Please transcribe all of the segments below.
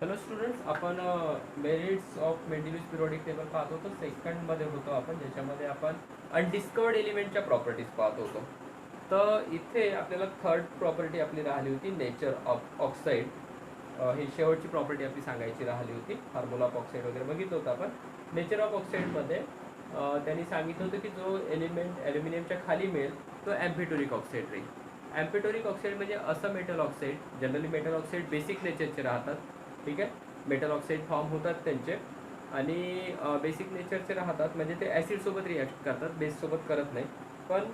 Hello students, आपण merits of मेंडेलिव्ह periodic table पाहत होतो. सेकंडमध्ये होतो आपण, ज्याच्यामध्ये आपण अनडिस्कवर्ड एलिमेंटच्या प्रॉपर्टीज पाहत होतो. तर इथे आपल्याला थर्ड प्रॉपर्टी आपली राहिली होती, नेचर ऑफ ऑक्साईड. ही शेवटची प्रॉपर्टी आपली सांगायची राहिली होती. फॉर्म्युला ऑफ ऑक्साईड वगैरे बघितलं होतं आपण. नेचर ऑफ ऑक्साईडमध्ये त्यांनी सांगितलं होतं की जो एलिमेंट ॲल्युमिनियमच्या खाली मिळेल तो ॲम्फिटोरिक ऑक्साईड राहील. ॲम्फिटोरिक ऑक्साईड म्हणजे असं metal oxide, generally metal oxide basic नेचरचे राहतात. ठीक आहे, मेटल ऑक्साईड फॉर्म होतात त्यांचे आणि बेसिक नेचरचे राहतात, म्हणजे ते ॲसिडसोबत रिॲक्ट करतात, बेससोबत करत नाही. पण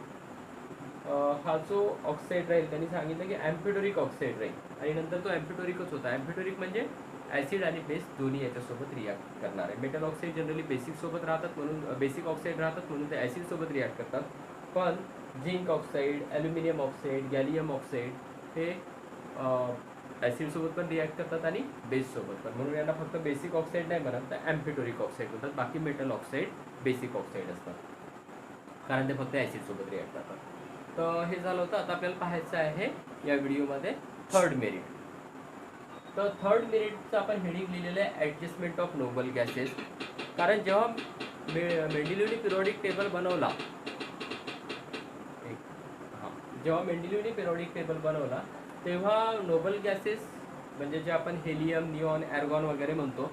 हा जो ऑक्साईड राहील त्यांनी सांगितलं की ॲम्फिटोरिक ऑक्साईड राहील आणि नंतर तो ॲम्फिटोरिकच होता. ॲम्फिटोरिक म्हणजे ॲसिड आणि बेस दोन्ही याच्यासोबत रिॲक्ट करणार आहे. मेटल ऑक्साईड जनरली बेसिकसोबत राहतात, म्हणून बेसिक ऑक्साईड राहतात म्हणून ते ॲसिडसोबत रिॲक्ट करतात. पण zinc oxide, aluminium oxide, gallium oxide हे ॲसिडसोबत पण रिॲक्ट करतात आणि बेससोबत पण, म्हणून यांना फक्त बेसिक ऑक्साईड नाही म्हणत, तर ॲम्फिटोरिक ऑक्साईड म्हणतात. बाकी मेटल ऑक्साईड बेसिक ऑक्साईड असतात, कारण ते फक्त ॲसिडसोबत रिॲक्ट करतात. तर हे झालं होतं. आता आपल्याला पाहायचं आहे या व्हिडिओमध्ये थर्ड मेरिट. तर थर्ड मेरिटचं आपण हेडिंग लिहिलेलं आहे ॲडजस्टमेंट ऑफ नोबल गॅसेस. कारण जेव्हा मेंडेलिव्हने पिरियोडिक टेबल बनवला, जेव्हा मेंडेलिव्हने पिरियोडिक टेबल बनवला तेव्हा नोबल गॅसेस म्हणजे जे आपण हेलियम, निऑन, ॲर्गॉन वगैरे म्हणतो,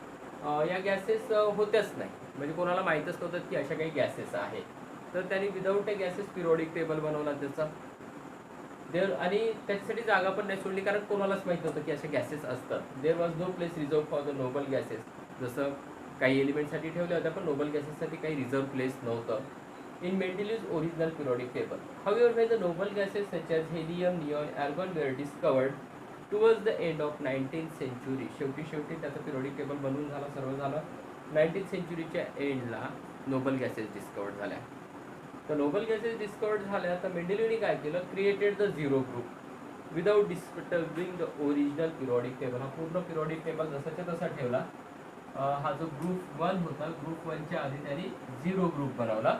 या गॅसेस होत्याच नाही. म्हणजे कोणाला माहीतच नव्हतं की अशा काही गॅसेस आहेत. तर त्यांनी विदाऊट ए गॅसेस पिरियोडिक टेबल बनवला त्याचा. आणि त्याच्यासाठी जागा पण नाही सोडली, कारण कोणालाच माहीत नव्हतं की अशा गॅसेस असतात. There was no place reserve for the noble gases. जसं काही एलिमेंटसाठी ठेवल्या होत्या, पण नोबल गॅसेससाठी काही रिझर्व प्लेस नव्हतं in Mendeleev's original periodic table. However, when the noble gases such as helium, neon, argon were discovered towards the end of 19th century, शेवटी त्याचं पिरियोडिक टेबल बनवून झालं, सर्व झालं. 19th सेंचुरीच्या एंडला नोबल गॅसेस डिस्कवर्ड झाल्या. तर नोबल गॅसेस डिस्कवर्ड झाल्या तर मेंडेलिव्हने काय केलं, created the zero group without disturbing the original periodic table. हा पूर्ण पिरियोडिक टेबल जसाच्या तसा ठेवला. हा जो ग्रुप 1 होता, ग्रुप 1च्या आधी त्यांनी झिरो ग्रुप बनवला.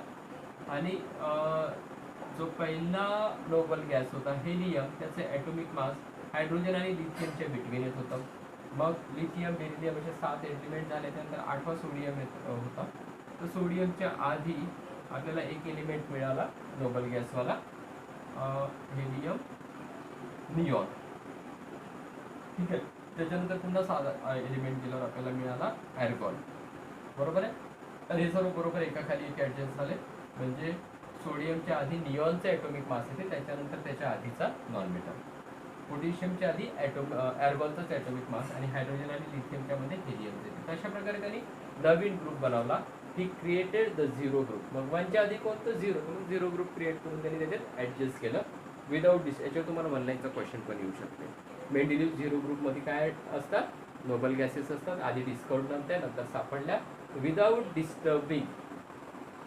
आणि जो पहिला नोबल गॅस होता हेलियम, त्याचे ॲटॉमिक मास हायड्रोजन आणि लिथियमच्या बिटवीन येत होतं. मग लिथियम, बेरिलियम असे 7 एलिमेंट झाले. त्यानंतर 8वा सोडियम होता. तर सोडियमच्या आधी आपल्याला एक एलिमेंट मिळाला नोबल गॅसवाला, हेलियम, निऑन. ठीक आहे, त्याच्यानंतर पुन्हा साधा एलिमेंट गेल्यावर आपल्याला मिळाला ॲर्गॉन. बरोबर आहे. तर हे सर्व बरोबर एकाखाली एक ॲडजस्ट झाले. म्हणजे सोडियमच्या आधी निऑनचा ॲटॉमिक मास येते, त्याच्यानंतर त्याच्या आधीचा नॉन मेटल. पोटॅशियमच्या आधी ॲर्गॉनचाच ॲटॉमिक मास आणि हायड्रोजन आणि लिथियमच्या मध्ये हेलियमचे येते. अशा प्रकारे त्यांनी नवीन ग्रुप बनवला. He created the zero group. मग 1च्या आधी कोणतं झिरो, म्हणून झिरो ग्रुप क्रिएट करून त्यांनी त्याच्यात ॲडजस्ट केलं विदाऊट याच्यावर तुम्हाला वन लाईनचा क्वेश्चन पण येऊ शकते. मेंडेलिव्ह झिरो ग्रुपमध्ये काय असतात, नोबल गॅसेस असतात. आधी डिस्कवर्ड नंतर सापडल्या without disturbing.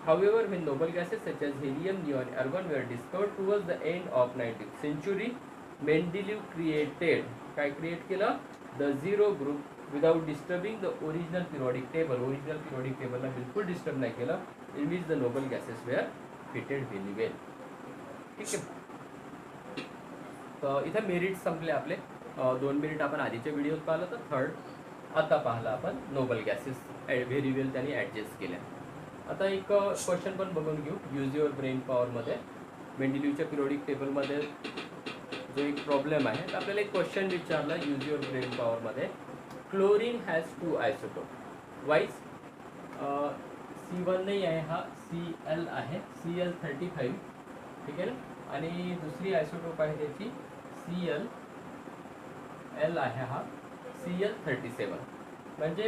However, when noble gases such as helium, neon, argon were discovered towards the end of 19th century, Mendeleev create केलं the zero group without disturbing the original periodic table. Original periodic table ला बिलकुल disturb नाही केलं, in which the noble gases were fitted very well. ठीक आहे. तर इथे merit संपले आपले. 2 मेरिट आपण आधीच्या व्हिडिओत पाहिलं, तर थर्ड आता पाहिलं आपण नोबल गॅसेस व्हेरी वेल त्यांनी ॲडजस्ट केल्या. आता एक क्वेश्चन पण बघून घेऊ यूज युअर ब्रेन पॉवरमध्ये. मेंडेलिव्हच्या पिरियोडिक टेबलमध्ये जो एक प्रॉब्लेम आहे, तर आपल्याला एक क्वेश्चन विचारला यूज युअर ब्रेन पॉवरमध्ये. Chlorine has 2 isotope wise. C1 नाही आहे, हा Cl आहे, Cl35. ठीक आहे ना. आणि दुसरी आयसोटोप आहे त्याची Cl आहे, हा Cl37. म्हणजे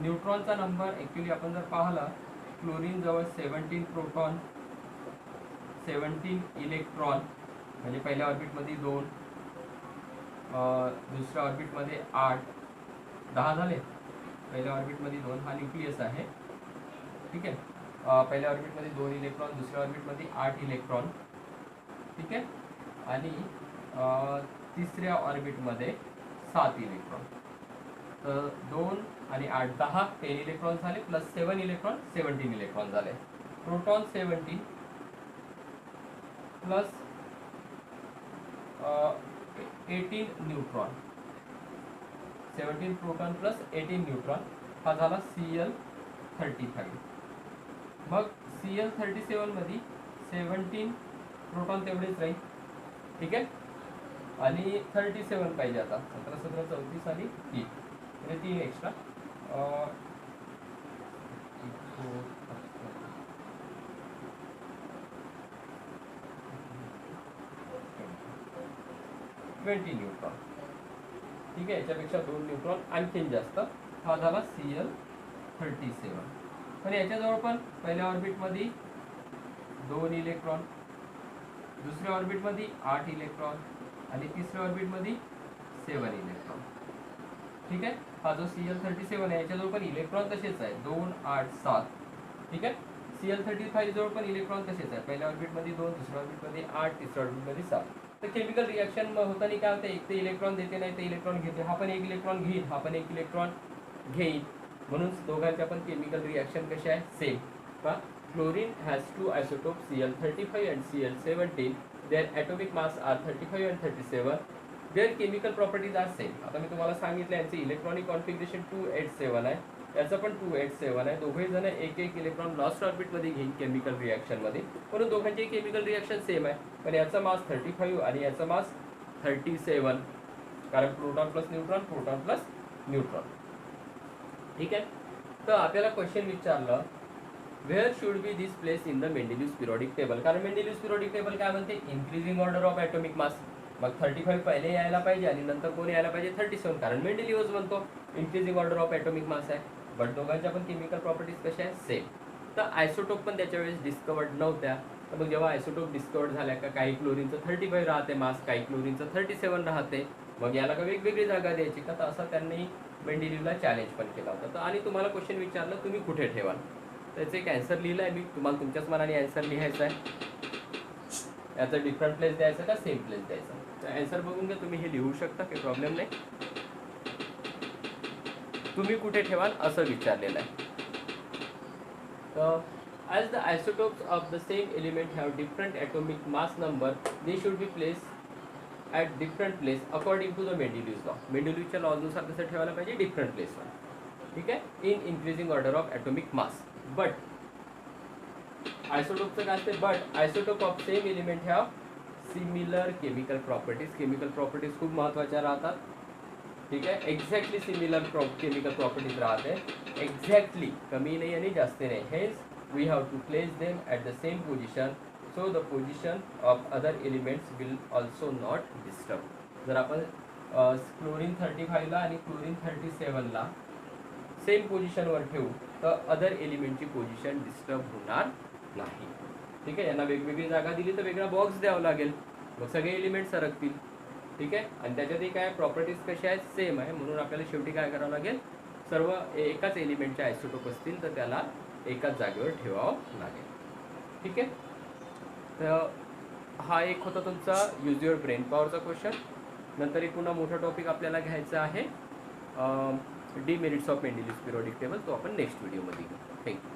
न्यूट्रॉनचा नंबर ॲक्च्युली आपण जर पाहिला, क्लोरीन जवळ 17 प्रोटॉन, 17 इलेक्ट्रॉन, म्हणजे पहिल्या ऑर्बिटमध्ये 2, दुसऱ्या ऑर्बिटमध्ये 8, 10 झाले. पहिल्या ऑर्बिटमध्ये 2, हा न्यूक्लियस आहे. ठीक आहे. पहिल्या ऑर्बिटमध्ये 2 इलेक्ट्रॉन, दुसऱ्या ऑर्बिटमध्ये 8 इलेक्ट्रॉन. ठीक आहे. आणि तिसऱ्या ऑर्बिटमध्ये 7 इलेक्ट्रॉन. तर 2 आणि 8, 10, 10 इलेक्ट्रॉन झाले, प्लस 7 इलेक्ट्रॉन, 17 इलेक्ट्रॉन झाले. Proton 17 plus 18 neutron, 17 proton plus 18 neutron, हा झाला Cl35. मग Cl37 मध्ये 17 प्रोटॉन तेवढेच राहील, ठीक आहे, आणि 37 पाहिजे आता, 17 17 34 आणि 3 म्हणजे 3 एक्स्ट्रा, 20 न्यूट्रॉन, ठीक आहे, याच्यापेक्षा 2 न्यूट्रॉन आणखीन जास्त, हा झाला Cl37. पण याच्याजवळ पण पहिल्या ऑर्बिटमध्ये 2 इलेक्ट्रॉन, दुसऱ्या ऑर्बिटमध्ये 8 इलेक्ट्रॉन आणि तिसऱ्या ऑर्बिटमध्ये 7 इलेक्ट्रॉन, ठीक आहे. हा जो Cl37 आहे याच्याजवळ पण इलेक्ट्रॉन तसेच आहे, 2 8 7, ठीक आहे. Cl35 जवळ पण इलेक्ट्रॉन तसेच आहे, पहिल्या ऑर्बिटमध्ये 2, दुसऱ्या ऑर्बिटमध्ये 8, तिसऱ्या ऑर्बिटमध्ये 7. तर केमिकल रिॲक्शन होताना काय होतं, एक ते इलेक्ट्रॉन देते, नाही ते इलेक्ट्रॉन घेते, हा पण एक इलेक्ट्रॉन घेईल, हा पण एक इलेक्ट्रॉन घेईल, म्हणून दोघांच्या पण केमिकल रिॲक्शन कशी आहे, सेम. का chlorine has two isotope Cl35 and Cl17, their atomic mass are 35 and 37, their chemical properties are same. आता मी तुम्हाला सांगितलं यांचे इलेक्ट्रॉनिक कॉन्फिगरेशन 287 आहे, याचं पण 287 आहे, दोघे जण एक एक इलेक्ट्रॉन लास्ट ऑर्बिटमध्ये घेईल केमिकल रिॲक्शनमध्ये, म्हणून दोघांचे केमिकल रिॲक्शन सेम आहे. पण याचा मास 35 आणि याचा मास 37, कारण proton plus neutron, proton plus neutron, ठीक आहे. तर आपल्याला क्वेश्चन विचारलं, where should be this place in the Mendeleev's periodic table, कारण मेंडेलिव्स पिरियडिक टेबल काय म्हणते, increasing order of atomic mass. मग 35 पहिले यायला पाहिजे आणि नंतर कोण यायला पाहिजे, 37, कारण मेंडेलिव्हज म्हणतो इन्क्रीजिंग ऑर्डर ऑफ ॲटॉमिक मास आहे. बट दोघांच्या पण केमिकल प्रॉपर्टीज कशा आहेत, सेम. तर आयसोटोप पण त्याच्या वेळेस डिस्कवर्ड नव्हत्या. तर मग जेव्हा आयसोटोप डिस्कवर्ड झाल्या का, काही क्लोरीनचं 35 राहते मास, काही क्लोरीनचं 37 राहते, मग याला का वेगवेगळी जागा द्यायची का, तर असं त्यांनी मेंडेलिव्हला चॅलेंज पण केला होता. तर आणि तुम्हाला क्वेश्चन विचारलं तुम्ही कुठे ठेवाल, त्याचं एक ॲन्सर लिहिलं आहे मी, तुम्हाला तुमच्याच मनाने ॲन्सर लिहायचं आहे, याचं डिफरंट प्लेस द्यायचं का सेम प्लेस द्यायचं. तर ॲन्सर बघून घ्या, तुम्ही हे लिहू शकता, काही प्रॉब्लेम नाही. तुम्ही कुठे ठेवाल असं विचारलेलं आहे. तर as the isotopes of the same element have different atomic mass number, they should be placed at different place according to the Mendeleev's law. मेंडेलिव्हच्या लॉनुसार कसं ठेवायला पाहिजे, डिफरंट प्लेसवर, ठीक आहे, in increasing order of atomic mass. But आयसोटोपचं काय असते, but isotope of same element have similar chemical properties. Chemical properties खूप महत्त्वाच्या राहतात, ठीक आहे, एक्झॅक्टली सिमिलर केमिकल प्रॉपर्टीज राहते, एक्झॅक्टली, कमी नाही आणि जास्त नाही. हेच we have to place them at the same position, so the position of other elements will also not disturb. जर आपण क्लोरीन 35 ला आणि क्लोरीन 37 ला सेम पोझिशनवर ठेवू तर अदर एलिमेंटची पोझिशन डिस्टर्ब होणार नाही, ठीक आहे. यांना वेगवेगळी जागा दिली तर वेगळा बॉक्स द्यावा लागेल, मग सगळे एलिमेंट सरकतील, ठीक आहे. आणि त्याच्यातही काय प्रॉपर्टीज कशा आहेत, सेम आहे, म्हणून आपल्याला शेवटी काय करावं लागेल, सर्व एकाच एलिमेंटचे आयसोटोप असतील तर त्याला एकाच जागेवर ठेवावं लागेल, ठीक आहे. तर हा एक होता तुमचा यूज युअर ब्रेन पॉवरचा क्वेश्चन. नंतर एक पुन्हा मोठा टॉपिक आपल्याला घ्यायचा आहे, डिमेरिट्स ऑफ मेंडेलिव्हज पिरियडिक टेबल, तो आपण नेक्स्ट व्हिडिओमध्ये घेऊ. थँक्यू.